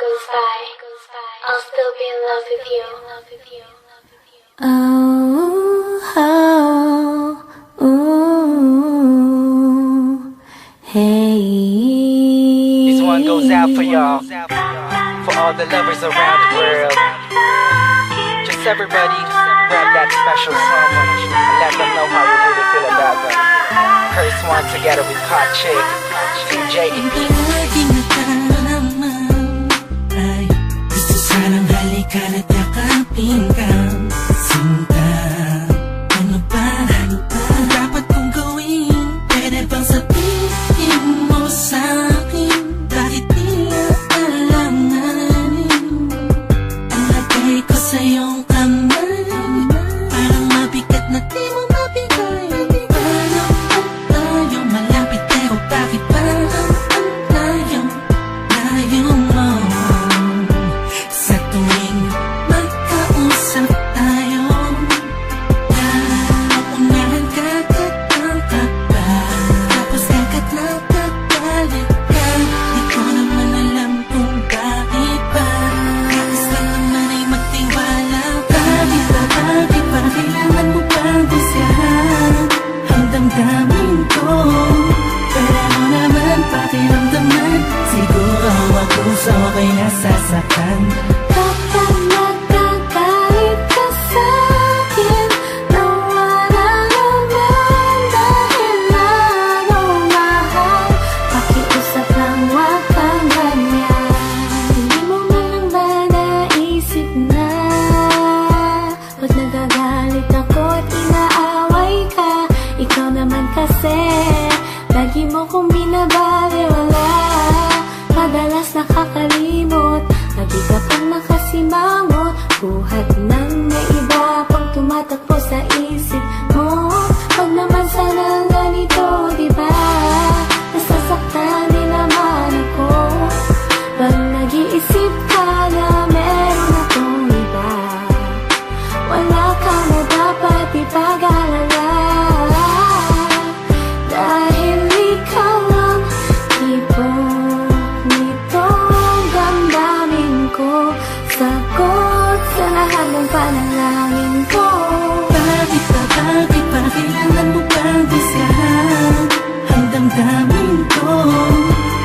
goes by, I'll still be in love with you. Oh, oh, ooh, hey. This one goes out for y'all, for all the lovers around the world. Just everybody grab that special someone and let them know how you really feel about them. Curse one together with Hot Chick, DJ EP. Palagi naman ay gusto sanang halikan at yakapin ka. Sinta, ano ba ang dapat kong gawin? Pwede bang sabihin mo sa'kin? Bakit di alanganin? Ang lagay ko sa iyong kamay, parang mabigat na di mo mabigay. Paano ang tayo malapit pero bakit ba ang layo mo? Sa tuwing magkausap tayo, naunahan kakatang ka pa, tapos kagat na kagalit ka. Di ko naman alam kung bakit ba. Kakas lang naman ay magtiwala ka. Bakit ba kailangan mo pang gusyahan ang damdamin ko? Pero naman pakiramdaman, siguro ako sa ako'y nasasaktan. Kapag nagkakait ka sa'kin, nawala naman dahil lalo mahal. Pakiusap lang, wag kang ganyan. Hindi mo man lang ba naisip na pag nagagalit ako at inaaway ka, ikaw naman kasi lagi mo kong binabaliwala. Madalas nakakalimot, lagi ka pang nakasimangot. Buhat ng may iba pang tumatakbo sa isip mo. Wag naman sana ganito, diba? Nasasaktan din naman ako pag nag-iisip ka na meron akong iba. Wala ka na dapat ipag-alala, dahil ikaw ang tipong nitong damdamin ko. Sagot sa lahat ng panalangin ko. Bakit ba kailangan mo pang gusyahan ang damdamin ko?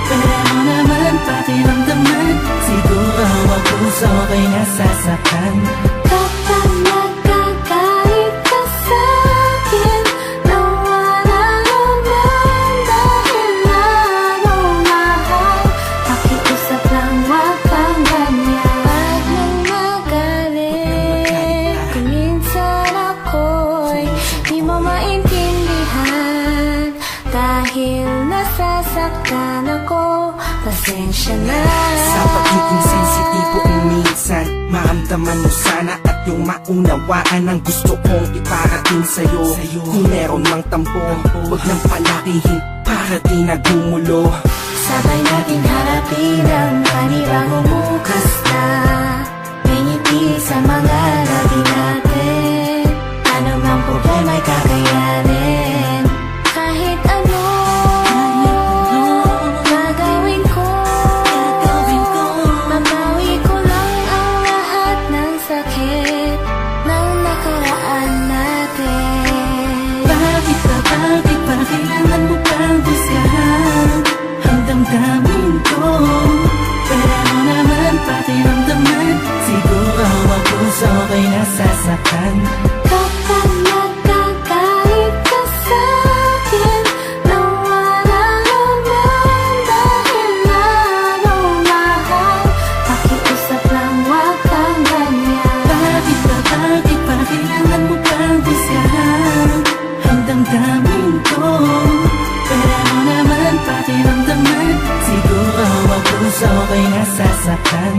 Pero naman pakiramdaman, siguro ako sa ako'y nasasaktan. Kapag nagkakait ka sa'kin, nawala naman dahil lalo mahal. Pakiusap lang, wag kang ganyan. Pag nang magalit, kung minsan ako'y di mo maintindihan, dahil nasasaktan ako, pasensya na. Sa pagiging sensitibo minsan, maramdaman mo sana at yung maunawaan ang gusto kong iparating sa'yo. Kung meron mang tampo, huwag nang palakihin para di nagumulo. Sabay natin harapin ang panibagong bukas na may ngiti sa mga labi natin. Ano mang problema'y kakayanin. Kahit ano gagawin ko, mabawi ko lang ang lahat ng sakit ng nakaraan natin. Bakit ba kailangan mo pang gusyahan ang damdamin ko? Pero naman pakiramdaman, siguro ako sa ako'y nasasaktan. Kapag nagkakait ka sa'kin, nawala naman dahil lalo mahal. Pakiusap lang, wag kang ganyan. Bakit ba kailangan mo pang gusyahan ang damdamin ko? Pero naman pakiramdaman, siguro ako sa ako'y nasasaktan.